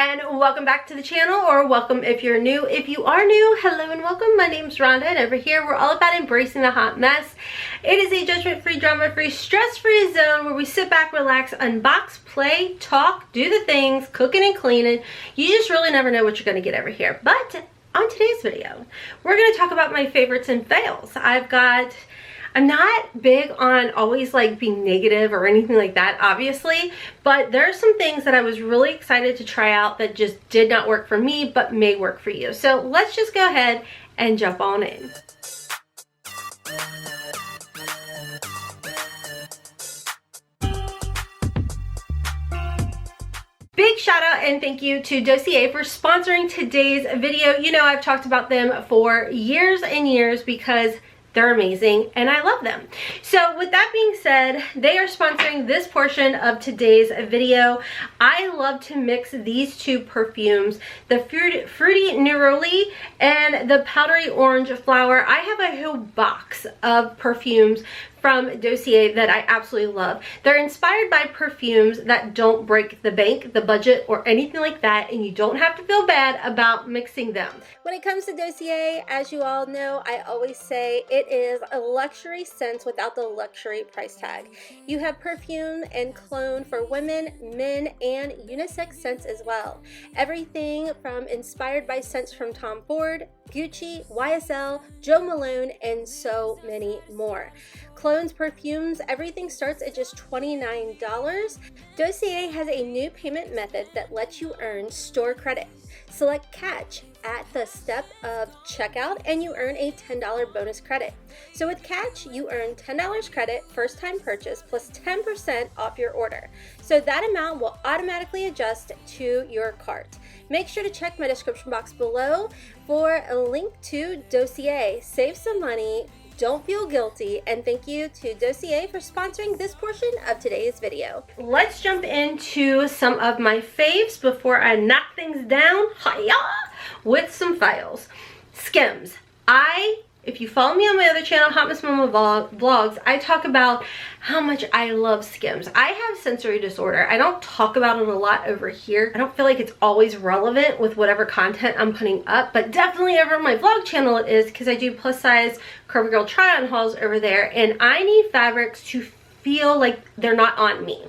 and welcome back to the channel, or welcome if you're new. If you are new, hello and welcome. My name's Rhonda, and over here we're all about embracing the hot mess. It is a judgment-free, drama-free, stress-free zone where we sit back, relax, unbox, play, talk, do the things, cooking and cleaning. You just really never know what you're going to get over here. But on today's video, we're going to talk about my favorites and fails. I'm not big on always like being negative or anything like that, obviously, but there are some things that I was really excited to try out that just did not work for me, but may work for you. So let's just go ahead and jump on in. Big shout out and thank you to Dossier for sponsoring today's video. You know, I've talked about them for years and years because they're amazing and I love them. So with that being said, they are sponsoring this portion of today's video. I love to mix these two perfumes, the Fruity Neroli and the Powdery Orange Flower. I have a whole box of perfumes from Dossier that I absolutely love. They're inspired by perfumes that don't break the bank, the budget, or anything like that, and you don't have to feel bad about mixing them. When it comes to Dossier, as you all know, I always say it is a luxury scent without the luxury price tag. You have perfume and cologne for women, men, and unisex scents as well. Everything from inspired by scents from Tom Ford, Gucci, YSL, Jo Malone, and so many more. Clones, perfumes, everything starts at just $29. Dossier has a new payment method that lets you earn store credit. Select Catch at the step of checkout and you earn a $10 bonus credit. So with Catch, you earn $10 credit first time purchase plus 10% off your order. So that amount will automatically adjust to your cart. Make sure to check my description box below for a link to Dossier. Save some money, don't feel guilty, and thank you to Dossier for sponsoring this portion of today's video. Let's jump into some of my faves before I knock things down with some files. Skims. If you follow me on my other channel, HOTMESS MOMMA Vlogs, I talk about how much I love Skims. I have sensory disorder. I don't talk about it a lot over here. I don't feel like it's always relevant with whatever content I'm putting up, but definitely over on my vlog channel it is, because I do plus size CoverGirl try-on hauls over there, and I need fabrics to feel like they're not on me.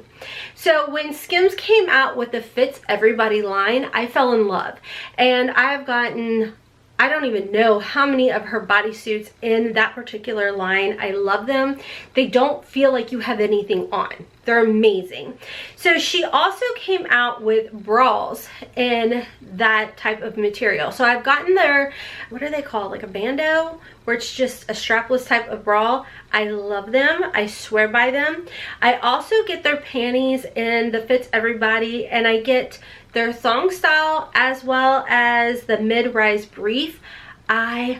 So when Skims came out with the Fits Everybody line, I fell in love, and I've gotten, I don't even know how many of her bodysuits in that particular line. I love them. They don't feel like you have anything on. They're amazing. So she also came out with bras in that type of material. So I've gotten their, what are they called? Like a bandeau, where it's just a strapless type of bra. I love them. I swear by them. I also get their panties in the Fits Everybody, and I get their thong style as well as the mid-rise brief. I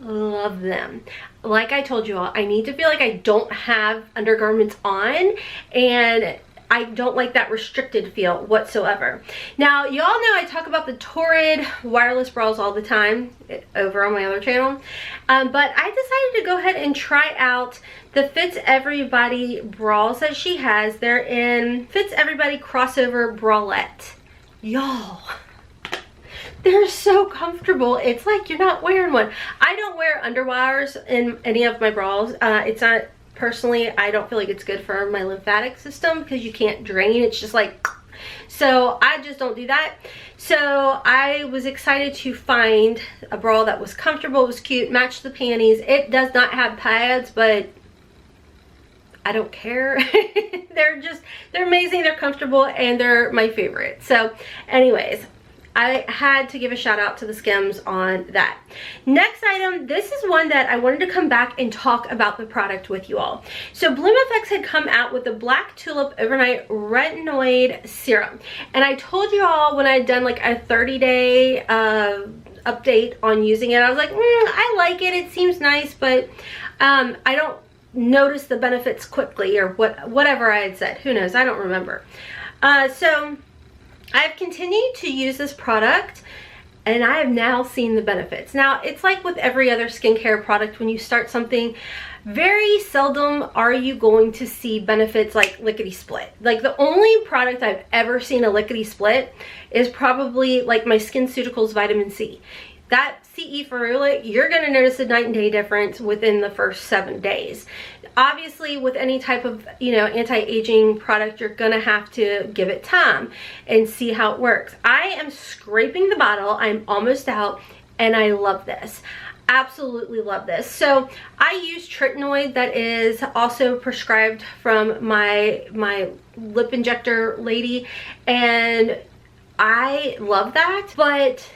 love them. Like I told you all, I need to feel like I don't have undergarments on, and I don't like that restricted feel whatsoever. Now, y'all know I talk about the Torrid wireless bras all the time over on my other channel, but I decided to go ahead and try out the Fits Everybody bras that she has. They're in Fits Everybody crossover bralette. Y'all, they're so comfortable. It's like you're not wearing one. I don't wear underwires in any of my bras. It's not, personally, I don't feel like it's good for my lymphatic system because you can't drain. It's just like, so I just don't do that. So I was excited to find a bra that was comfortable, was cute, matched the panties. It does not have pads, but I don't care. They're amazing, they're comfortable, and they're my favorite. So anyways, I had to give a shout out to the Skims on that. Next item, this is one that I wanted to come back and talk about the product with you all. So Bloom FX had come out with the Black Tulip Overnight Retinoid Serum. And I told you all when I had done like a 30-day update on using it, I was like, I like it, it seems nice, but I don't notice the benefits quickly, or whatever I had said. Who knows? I don't remember. So I've continued to use this product, and I have now seen the benefits. Now, it's like with every other skincare product, when you start something, very seldom are you going to see benefits like lickety split. Like the only product I've ever seen a lickety split is probably like my SkinCeuticals vitamin C. That CE ferulic, you're going to notice a night and day difference within the first 7 days. Obviously, with any type of, you know, anti-aging product, you're going to have to give it time and see how it works. I am scraping the bottle. I'm almost out, and I love this. Absolutely love this. So I use tretinoid that is also prescribed from my lip injector lady, and I love that, but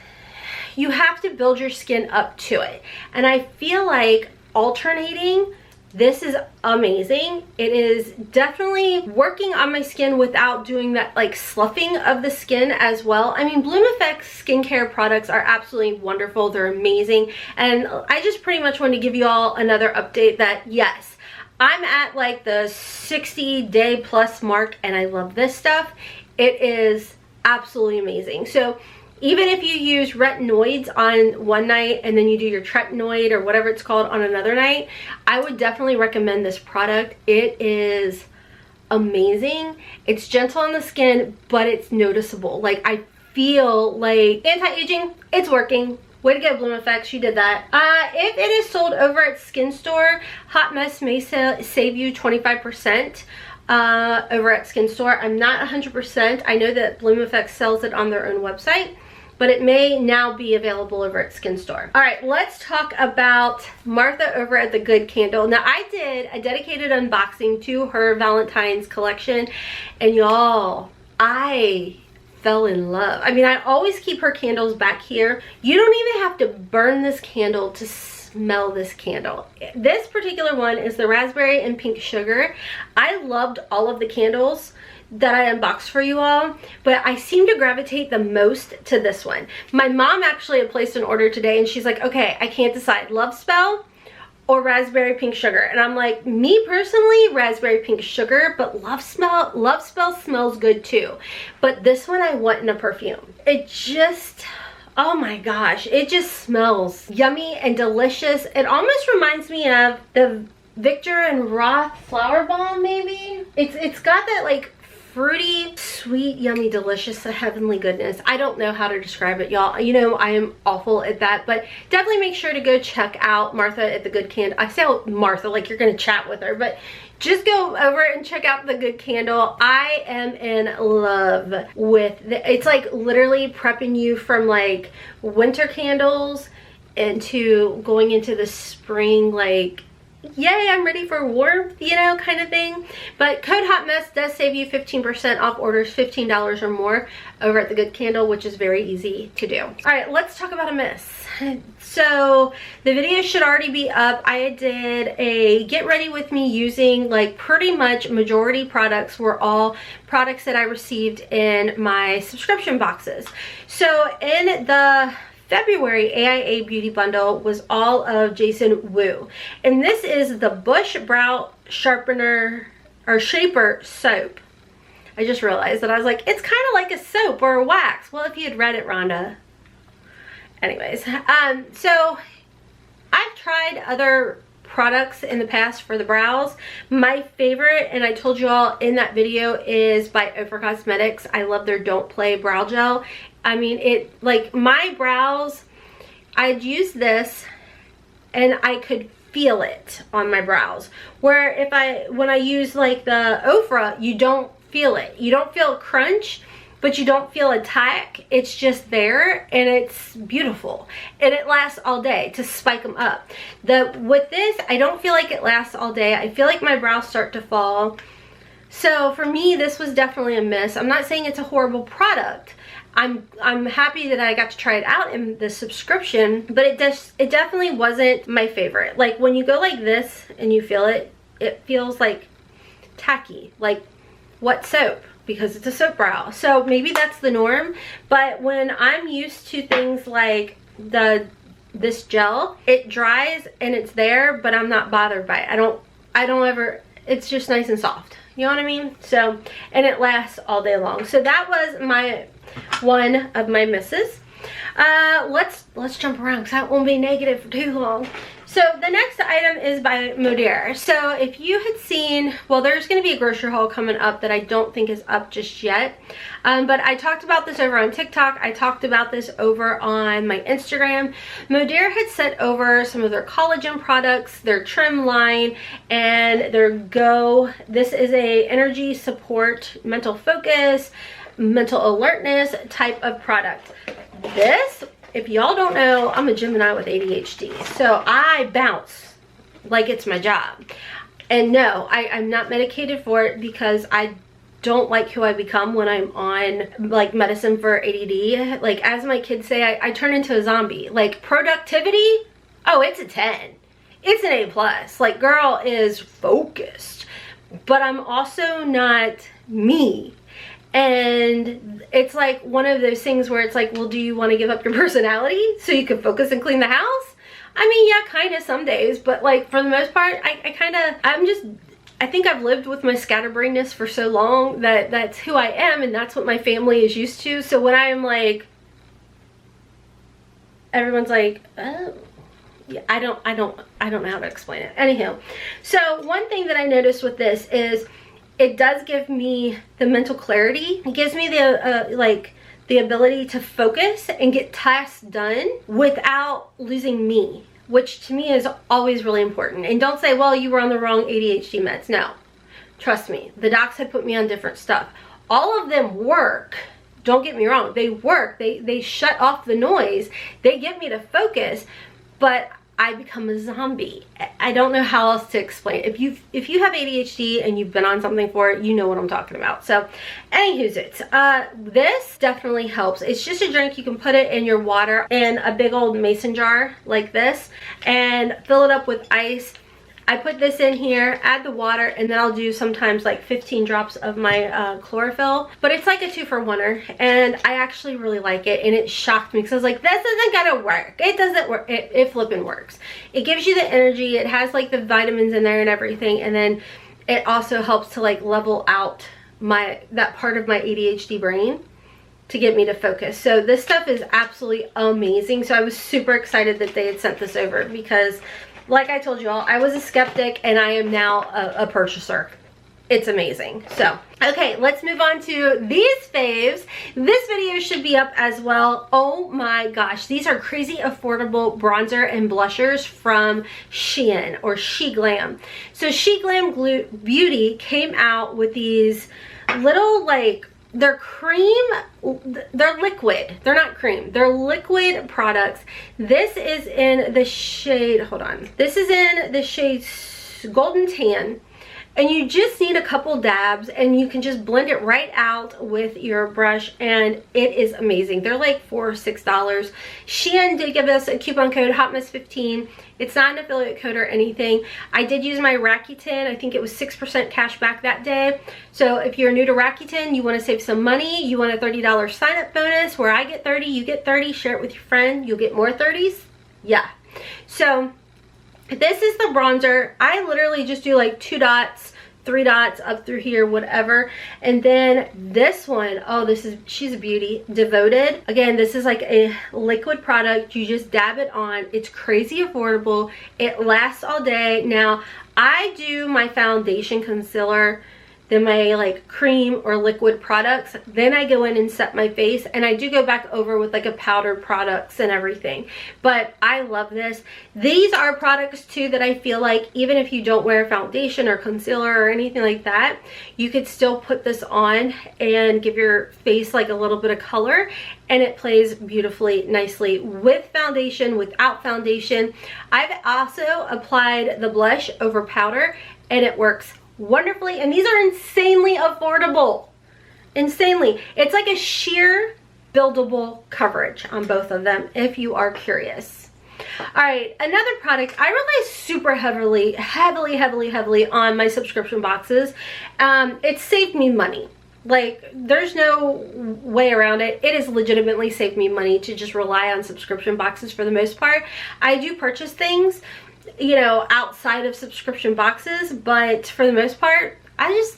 you have to build your skin up to it. And I feel like alternating, this is amazing. It is definitely working on my skin without doing that like sloughing of the skin as well. I mean, Bloom Effects skincare products are absolutely wonderful. They're amazing. And I just pretty much want to give you all another update that yes, I'm at like the 60-day plus mark and I love this stuff. It is absolutely amazing. So even if you use retinoids on one night and then you do your tretinoid or whatever it's called on another night, I would definitely recommend this product. It is amazing. It's gentle on the skin, but it's noticeable. Like I feel like anti-aging, it's working. Way to go, Bloom Effects, you did that. If it is sold over at SkinStore, Hot Mess may save you 25%. Over at SkinStore. I'm not 100%. I know that Bloom Effects sells it on their own website, but it may now be available over at SkinStore. All right, let's talk about Martha over at The Good Candle. Now, I did a dedicated unboxing to her Valentine's collection, and y'all, I fell in love. I mean, I always keep her candles back here. You don't even have to burn this candle to smell this candle. This particular one is the raspberry and pink sugar. I loved all of the candles that I unboxed for you all, but I seem to gravitate the most to this one. My mom actually had placed an order today and she's like, okay, I can't decide, love spell or raspberry pink sugar. And I'm like, me personally, raspberry pink sugar, but love spell smells good too. But this one I want in a perfume. It just, oh my gosh, it just smells yummy and delicious. It almost reminds me of the Victor and Roth Flower Bomb, maybe. It's got that like fruity, sweet, yummy, delicious, heavenly goodness. I don't know how to describe it, y'all. You know, I am awful at that, but definitely make sure to go check out Martha at The Good Candle. I say Martha like you're gonna chat with her, but just go over and check out The Good Candle. I am in love with it's like literally prepping you from like winter candles into going into the spring, like yay, I'm ready for warmth, you know, kind of thing. But code HOTMESS does save you 15% off orders $15 or more over at The Good Candle, which is very easy to do. All right, let's talk about a miss. So the video should already be up. I did a get ready with me using like pretty much majority products were all products that I received in my subscription boxes. So in the February AIA Beauty Bundle was all of Jason Wu. And this is the Bush Brow Sharpener or Shaper Soap. I just realized that I was like, it's kind of like a soap or a wax. Well, if you had read it, Rhonda. Anyways, so I've tried other products in the past for the brows. My favorite, and I told you all in that video, is by OFRA Cosmetics. I love their Don't Play Brow Gel. I mean, it, like my brows, I'd use this and I could feel it on my brows. Where when I use like the OFRA, you don't feel it. You don't feel a crunch, but you don't feel a tack. It's just there and it's beautiful. And it lasts all day to spike them up. With this, I don't feel like it lasts all day. I feel like my brows start to fall. So for me, this was definitely a miss. I'm not saying it's a horrible product. I'm happy that I got to try it out in the subscription, but it definitely wasn't my favorite. Like when you go like this and you feel it, it feels like tacky, like what soap, because it's a soap brow. So maybe that's the norm, but when I'm used to things like this gel, it dries and it's there, but I'm not bothered by it. I don't ever, it's just nice and soft. You know what I mean? So, and it lasts all day long. So that was one of my misses. Let's jump around because I won't be negative for too long. So the next item is by Modere. So if you had seen, well, there's going to be a grocery haul coming up that I don't think is up just yet. But I talked about this over on TikTok. I talked about this over on my Instagram. Modere had sent over some of their collagen products, their trim line, and their Go. This is a energy support, mental focus, mental alertness type of product. This, if y'all don't know, I'm a Gemini with ADHD, so I bounce like it's my job. And no, I'm not medicated for it because I don't like who I become when I'm on like medicine for ADD. Like, as my kids say, I turn into a zombie. Like, productivity, oh, it's a 10. It's an A+. Like, girl is focused. But I'm also not me. And it's like one of those things where it's like, well, do you want to give up your personality so you can focus and clean the house? I mean, yeah, kind of some days, but like for the most part, I think I've lived with my scatterbrainness for so long that that's who I am, and that's what my family is used to. So when I am like, everyone's like, oh, yeah, I don't know how to explain it. Anyhow, so one thing that I noticed with this is it does give me the mental clarity. It gives me the ability to focus and get tasks done without losing me, which to me is always really important. And don't say, well, you were on the wrong ADHD meds. No, trust me, the docs have put me on different stuff. All of them work. Don't get me wrong, they work. They shut off the noise. They get me to focus, but I become a zombie. I don't know how else to explain it. If you have ADHD and you've been on something for it, you know what I'm talking about. So, anywho's it. This definitely helps. It's just a drink. You can put it in your water in a big old mason jar like this and fill it up with ice. I put this in here, add the water, and then I'll do sometimes like 15 drops of my chlorophyll. But it's like a 2-for-1-er, and I actually really like it, and it shocked me because I was like, this isn't gonna work. It doesn't work. It flipping works. It gives you the energy. It has like the vitamins in there and everything, and then it also helps to like level out that part of my ADHD brain to get me to focus. So this stuff is absolutely amazing. So I was super excited that they had sent this over because, like I told you all, I was a skeptic and I am now a purchaser. It's amazing. So, okay, let's move on to these faves. This video should be up as well. Oh my gosh, these are crazy affordable bronzer and blushers from Shein or SheGlam. So SheGlam Beauty came out with these little like, they're cream, they're liquid, they're not cream, they're liquid products. This is in the shade, hold on, this is in the shade Golden Tan, and you just need a couple dabs and you can just blend it right out with your brush, and it is amazing. They're like $4 or $6. Shein did give us a coupon code HOTMESS15. It's not an affiliate code or anything. I did use my Rakuten. I think it was 6% cash back that day. So if you're new to Rakuten, you want to save some money, you want a $30 sign up bonus where I get 30, you get 30, share it with your friend, you'll get more 30s. Yeah. So this is the bronzer. I literally just do like 2 dots, 3 dots up through here, whatever. And then this one, oh, she's a beauty. Devoted. Again, this is like a liquid product. You just dab it on. It's crazy affordable. It lasts all day. Now, I do my foundation, concealer, then my like cream or liquid products, then I go in and set my face, and I do go back over with like a powdered products and everything. But I love this. These are products too that I feel like even if you don't wear foundation or concealer or anything like that, you could still put this on and give your face like a little bit of color, and it plays beautifully nicely with foundation, without foundation. I've also applied the blush over powder, and it works wonderfully, and these are insanely affordable. Insanely. It's like a sheer buildable coverage on both of them if you are curious. All right, another product. I rely super heavily on my subscription boxes. It saved me money. Like, there's no way around it. It has legitimately saved me money to just rely on subscription boxes for the most part. I do purchase things, you know, outside of subscription boxes, but for the most part, I just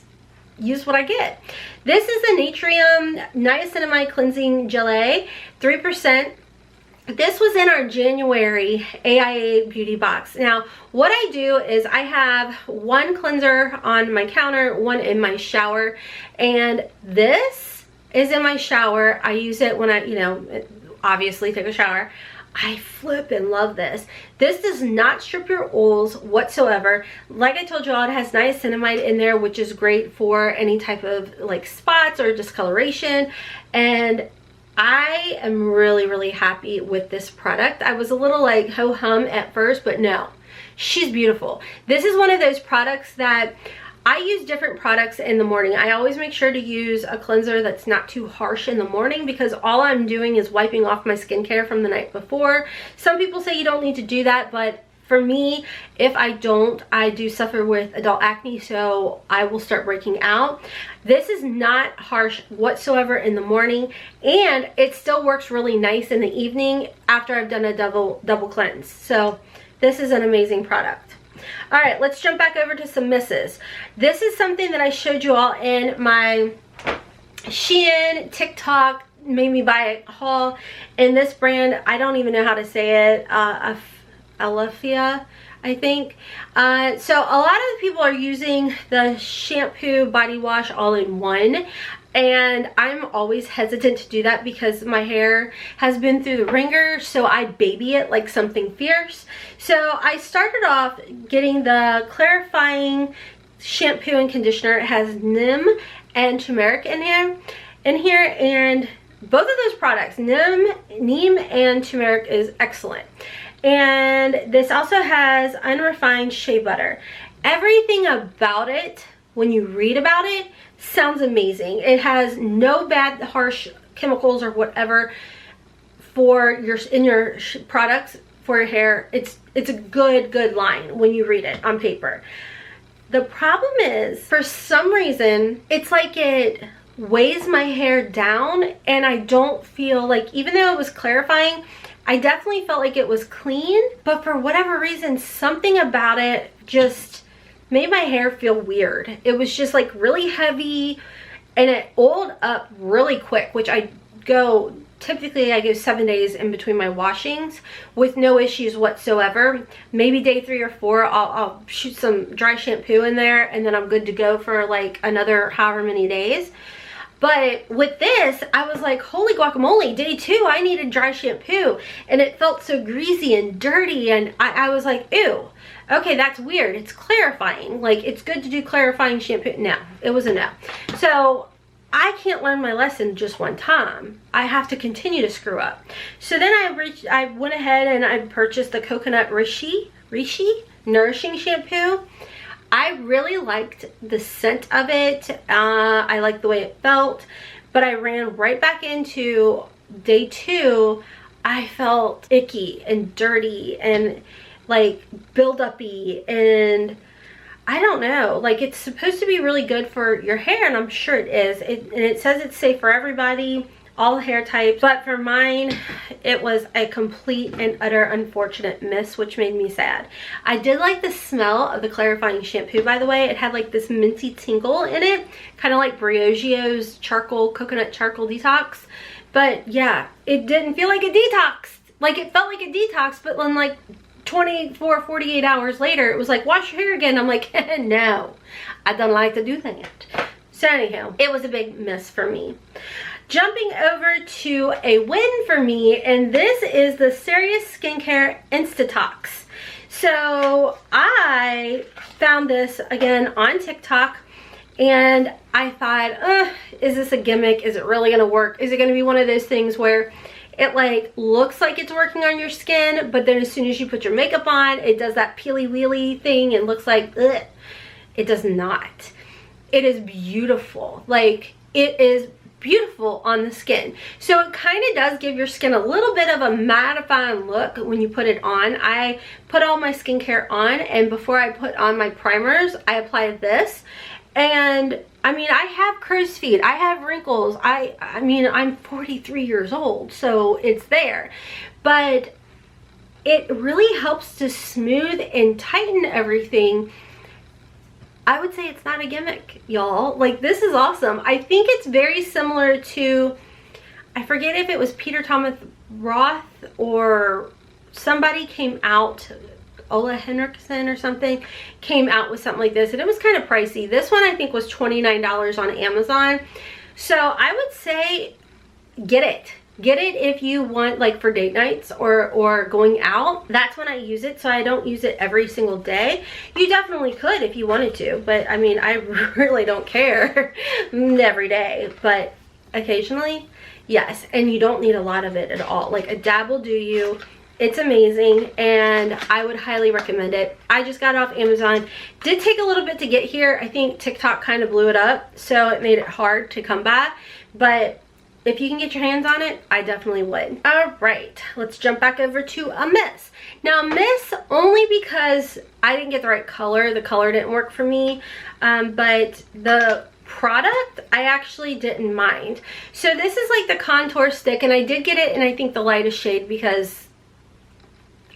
use what I get. This is the Natrium Niacinamide Cleansing Gelée, 3%. This was in our January AIA beauty box. Now, what I do is I have one cleanser on my counter, one in my shower, and this is in my shower. I use it when I, you know, obviously take a shower. I flip and love this. This does not strip your oils whatsoever. Like I told you all, it has niacinamide in there, which is great for any type of like spots or discoloration. And I am really happy with this product. I was a little like ho-hum at first, but no, she's beautiful. This is one of those products that I use different products in the morning. I always make sure to use a cleanser that's not too harsh in the morning, because all I'm doing is wiping off my skincare from the night before. Some people say you don't need to do that, but for me, if I don't, I do suffer with adult acne, so I will start breaking out. This is not harsh whatsoever in the morning, and it still works really nice in the evening after I've done a double cleanse. So this is an amazing product. All right, let's jump back over to some misses. This is something that I showed you all in my Shein TikTok made me buy a haul. And this brand, I don't even know how to say it, Alefia, I think. So a lot of people are using the shampoo, body wash all in one. And I'm always hesitant to do that because my hair has been through the ringer, so I baby it like something fierce. So I started off getting the clarifying shampoo and conditioner. It has neem and turmeric in here, and both of those products, neem and turmeric, is excellent. And this also has unrefined shea butter. Everything about it, when you read about it, sounds amazing. It has no bad harsh chemicals or whatever for your products for your hair. It's a good line when you read it on paper. The problem is, for some reason, it's like it weighs my hair down, and I don't feel like, even though it was clarifying, I definitely felt like it was clean, but for whatever reason, something about it just made my hair feel weird. It was just like really heavy, and it oiled up really quick, which typically I go 7 days in between my washings with no issues whatsoever. Maybe day 3 or 4, I'll shoot some dry shampoo in there, and then I'm good to go for like another however many days. But with this, I was like, holy guacamole, day 2, I needed dry shampoo. And it felt so greasy and dirty, and I was like, ew. Okay, that's weird. It's clarifying. Like, it's good to do clarifying shampoo. No, it was a no. So I can't learn my lesson just one time. I have to continue to screw up. So then I went ahead and I purchased the Coconut Rishi Nourishing Shampoo. I really liked the scent of it. I liked the way it felt, but I ran right back into day 2. I felt icky and dirty and like build-up-y, and I don't know, like, it's supposed to be really good for your hair, and I'm sure it is. And it says it's safe for everybody, all hair types, but for mine, it was a complete and utter unfortunate miss, which made me sad. I did like the smell of the clarifying shampoo, by the way. It had like this minty tingle in it, kind of like Briogio's coconut charcoal detox. But yeah, it didn't feel like a detox. Like, it felt like a detox, but then like 24, 48 hours later, it was like, wash your hair again. I'm like, no, I don't like to do that. So anyhow, it was a big miss for me. Jumping over to a win for me, and this is the Serious Skincare Instatox. So I found this again on TikTok, and I thought, is this a gimmick? Is it really gonna work? Is it gonna be one of those things where it like looks like it's working on your skin, but then as soon as you put your makeup on, it does that peely wheely thing and looks like, ugh. It does not. It is beautiful. Like, it is beautiful on the skin. So it kind of does give your skin a little bit of a mattifying look when you put it on. I put all my skincare on, and before I put on my primers, I apply this. And I mean, I have crow's feet, I have wrinkles, I mean, I'm 43 years old, so it's there. But it really helps to smooth and tighten everything. I would say it's not a gimmick, y'all. Like, this is awesome. I think it's very similar to, I forget if it was Peter Thomas Roth or somebody came out, Ola Henriksen or something, came out with something like this, and it was kind of pricey. This one I think was $29 on Amazon. So I would say get it. Get it if you want, like, for date nights or going out. That's when I use it, so I don't use it every single day. You definitely could if you wanted to, but I mean, I really don't care every day, but occasionally, yes. And you don't need a lot of it at all. Like, a dab will do you. It's amazing, and I would highly recommend it. I just got it off Amazon. Did take a little bit to get here. I think TikTok kind of blew it up, so it made it hard to come by, but if you can get your hands on it, I definitely would. All right, let's jump back over to a Miss. Now, Miss, only because I didn't get the right color. The color didn't work for me, but the product I actually didn't mind. So this is like the contour stick, and I did get it in, I think, the lightest shade because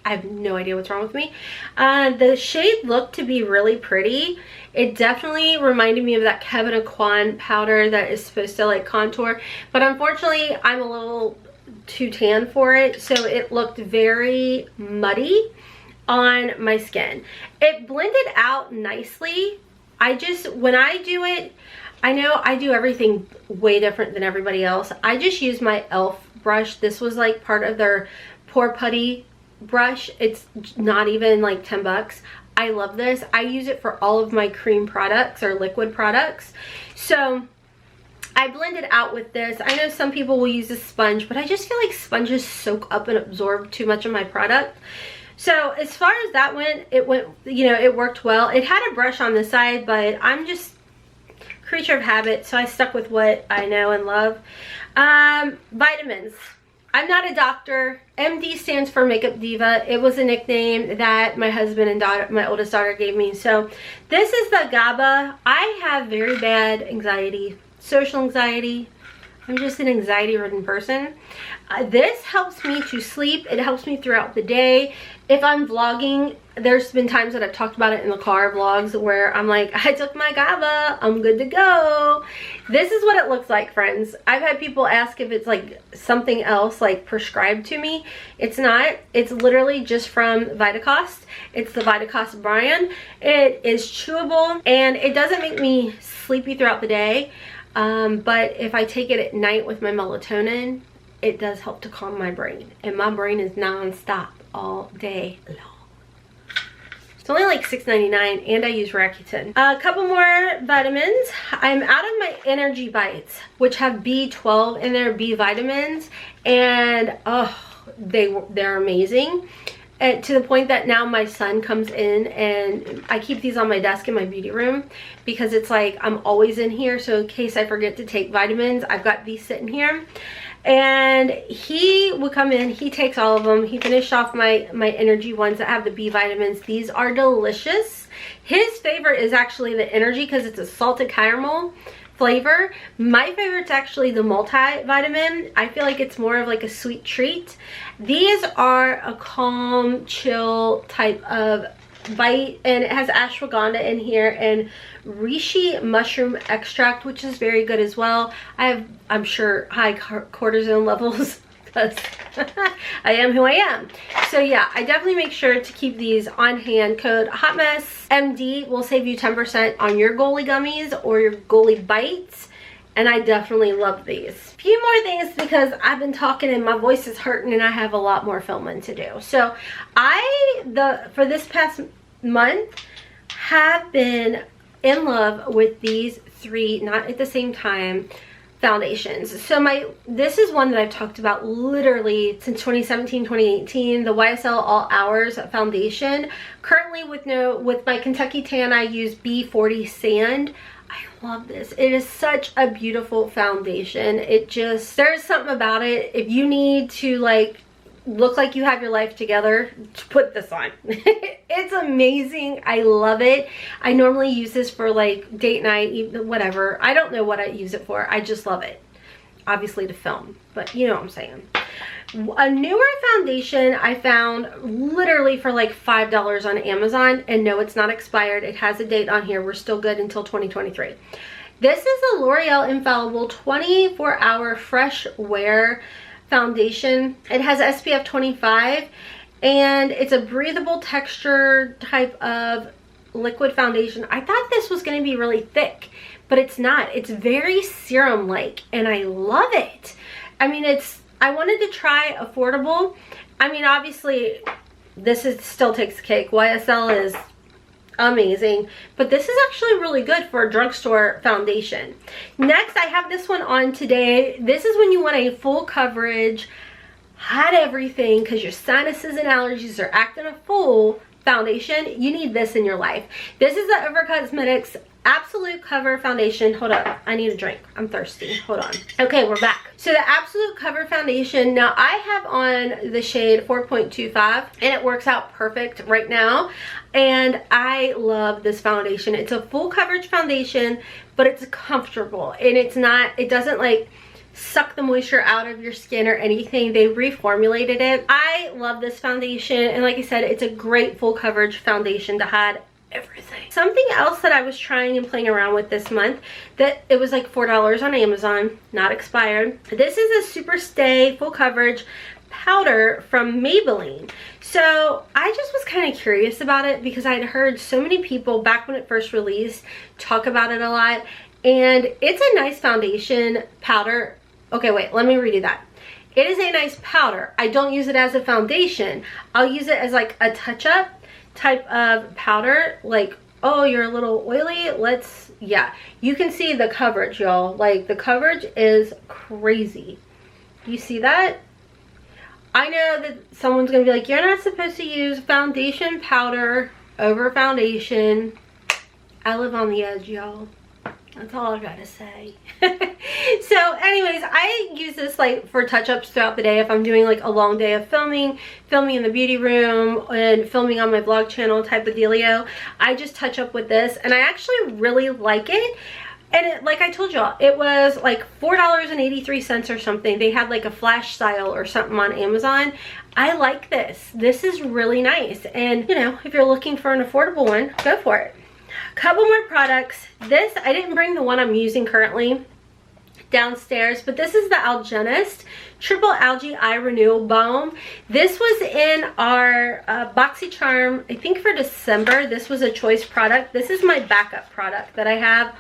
I have no idea what's wrong with me. The shade looked to be really pretty. It definitely reminded me of that Kevin Aquan powder that is supposed to like contour, but unfortunately I'm a little too tan for it, so it looked very muddy on my skin. It blended out nicely. When I do it, I know I do everything way different than everybody else. I just use my e.l.f. brush. This was like part of their Pore Putty brush. It's not even like 10 bucks. I love this. I use it for all of my cream products or liquid products. So I blend it out with this. I know some people will use a sponge, but I just feel like sponges soak up and absorb too much of my product. So as far as that went, you know, it worked well. It had a brush on the side, but I'm just creature of habit, so I stuck with what I know and love. Vitamins. I'm not a doctor. MD stands for Makeup Diva. It was a nickname that my husband and my oldest daughter gave me. So this is the Gaba. I have very bad anxiety, social anxiety. I'm just an anxiety-ridden person. This helps me to sleep. It helps me throughout the day. If I'm vlogging, there's been times that I've talked about it in the car vlogs where I'm like, I took my Gaba, I'm good to go. This is what it looks like, friends. I've had people ask if it's like something else like prescribed to me. It's not. It's literally just from Vitacost. It's the Vitacost brand. It is chewable and it doesn't make me sleepy throughout the day. But if I take it at night with my melatonin, it does help to calm my brain. And my brain is non-stop all day long. It's only like $6.99 and I use Rakuten. A couple more vitamins. I'm out of my Energy Bites, which have B12 in their B vitamins. And oh, they're amazing. To the point that now my son comes in and I keep these on my desk in my beauty room because it's like I'm always in here, so in case I forget to take vitamins, I've got these sitting here. And he would come in, he takes all of them. He finished off my Energy ones that have the B vitamins. These are delicious. His favorite is actually the Energy because it's a salted caramel flavor. My favorite's actually the multivitamin. I feel like it's more of like a sweet treat. These are a calm, chill type of bite, and it has ashwagandha in here and reishi mushroom extract, which is very good as well. I have, I'm sure, high cortisone levels because I am who I am. So yeah, I definitely make sure to keep these on hand. Code HOTMESSMD will save you 10% on your Goalie gummies or your Goalie bites. And I definitely love these. A few more things because I've been talking and my voice is hurting and I have a lot more filming to do. So for this past month, have been in love with these three, not at the same time, foundations. So this is one that I've talked about literally since 2017, 2018, the YSL All Hours foundation. Currently with my Kentucky Tan, I use B40 Sand. I love this. It is such a beautiful foundation. There's something about it. If you need to like look like you have your life together, put this on. It's amazing. I love it. I normally use this for like date night, whatever. I don't know what I use it for. I just love it. Obviously to film. but you know what I'm saying. A newer foundation I found literally for like $5 on Amazon, and no, it's not expired. It has a date on here. We're still good until 2023. This is a L'Oreal Infallible 24-hour fresh wear foundation. It has SPF 25 and it's a breathable texture type of liquid foundation. I thought this was going to be really thick, but it's not. It's very serum like, and I love it. I mean, I wanted to try affordable. I mean, obviously this still takes cake. YSL is amazing, but this is actually really good for a drugstore foundation. Next, I have this one on today. This is when you want a full coverage, hot everything, because your sinuses and allergies are acting a fool foundation. You need this in your life. This is the OFRA Cosmetics Absolute Cover Foundation. Hold up, I need a drink. I'm thirsty. Hold on. Okay, we're back. So the Absolute Cover Foundation, now I have on the shade 4.25 and it works out perfect right now. And I love this foundation. It's a full coverage foundation, but it's comfortable and it doesn't like suck the moisture out of your skin or anything. They reformulated it. I love this foundation, and like I said, it's a great full coverage foundation to hide everything. Something else that I was trying and playing around with this month, that it was like $4 on Amazon, not expired. This is a Super Stay full coverage powder from Maybelline. So I just was kind of curious about it because I'd heard so many people back when it first released talk about it a lot, and it's a nice foundation powder. Okay, wait, let me redo that. It is a nice powder. I don't use it as a foundation. I'll use it as like a touch-up type of powder. Like, oh, you're a little oily, yeah. You can see the coverage, y'all. Like, the coverage is crazy. You see that? I know that someone's gonna be like, you're not supposed to use foundation powder over foundation. I live on the edge, y'all. That's all I gotta say. So anyways, I use this like for touch-ups throughout the day. If I'm doing like a long day of filming in the beauty room and filming on my vlog channel type of dealio, I just touch up with this, and I actually really like it. And it, like I told y'all, it was like $4.83 or something. They had like a flash style or something on Amazon. I like this. This is really nice. And you know, if you're looking for an affordable one, go for it. Couple more products. This, I didn't bring the one I'm using currently downstairs, but this is the Algenist Triple Algae Eye Renewal Balm. This was in our BoxyCharm, I think for December. This was a choice product. This is my backup product that I have.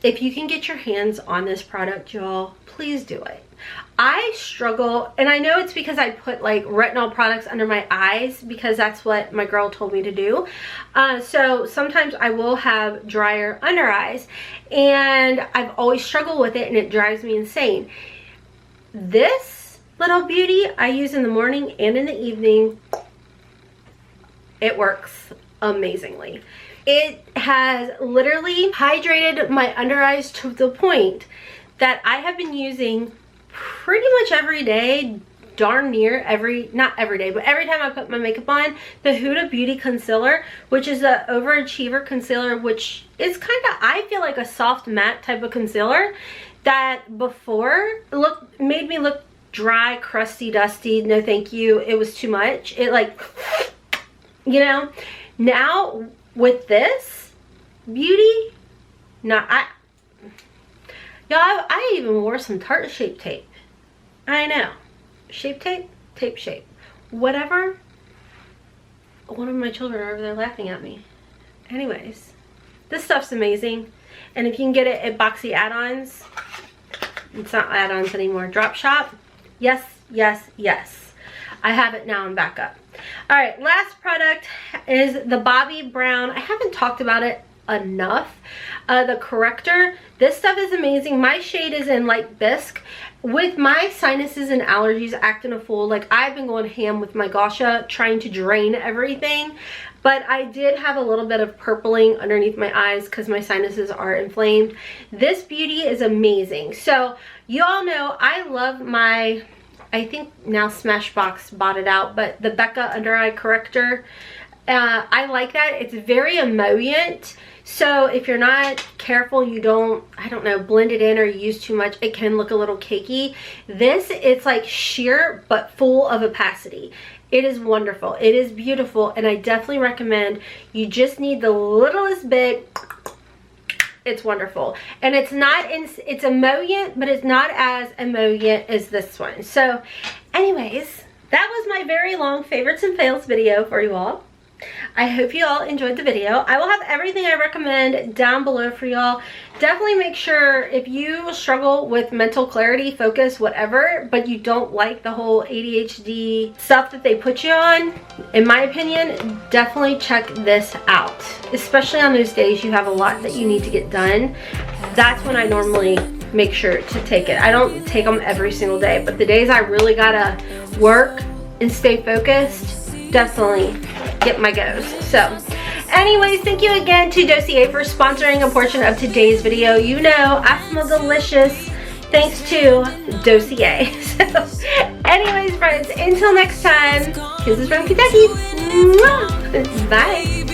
If you can get your hands on this product, y'all, please do it. I struggle, and I know it's because I put like retinol products under my eyes because that's what my girl told me to do. So sometimes I will have drier under eyes, and I've always struggled with it, and it drives me insane. This little beauty I use in the morning and in the evening. It works amazingly. It has literally hydrated my under eyes to the point that I have been using pretty much every day, darn near not every day, but every time I put my makeup on, the Huda Beauty Concealer, which is the Overachiever Concealer, which is kind of, I feel like a soft matte type of concealer that before made me look dry, crusty, dusty. No thank you. It was too much. It like, you know, now with this beauty, y'all, I even wore some Tarte Shape Tape. I know. Shape Tape? Tape Shape. Whatever. One of my children are over there laughing at me. Anyways, this stuff's amazing. And if you can get it at Boxy Add-ons, it's not add-ons anymore. Drop Shop. Yes, yes, yes. I have it now in backup. Alright, last product is the Bobbi Brown. I haven't talked about it enough. The corrector. This stuff is amazing. My shade is in Light Bisque. With my sinuses and allergies acting a fool, like I've been going ham with my Gosha trying to drain everything, but I did have a little bit of purpling underneath my eyes because my sinuses are inflamed. This beauty is amazing. So you all know I love my, I think now Smashbox bought it out, but the Becca Under Eye Corrector. I like that. It's very emollient. So if you're not careful, you don't, I don't know, blend it in or use too much, it can look a little cakey. This, it's like sheer but full of opacity. It is wonderful. It is beautiful, and I definitely recommend. You just need the littlest bit. It's wonderful. And it's not, it's emollient, but it's not as emollient as this one. So anyways, that was my very long favorites and fails video for you all. I hope you all enjoyed the video. I will have everything I recommend down below for y'all. Definitely make sure, if you struggle with mental clarity, focus, whatever, but you don't like the whole ADHD stuff that they put you on, in my opinion, definitely check this out. Especially on those days you have a lot that you need to get done. That's when I normally make sure to take it. I don't take them every single day, but the days I really gotta work and stay focused, definitely get my goes. So anyways, thank you again to Dossier for sponsoring a portion of today's video. You know, I smell delicious thanks to Dossier. So anyways, friends, until next time, kisses from Kentucky. Mwah! Bye.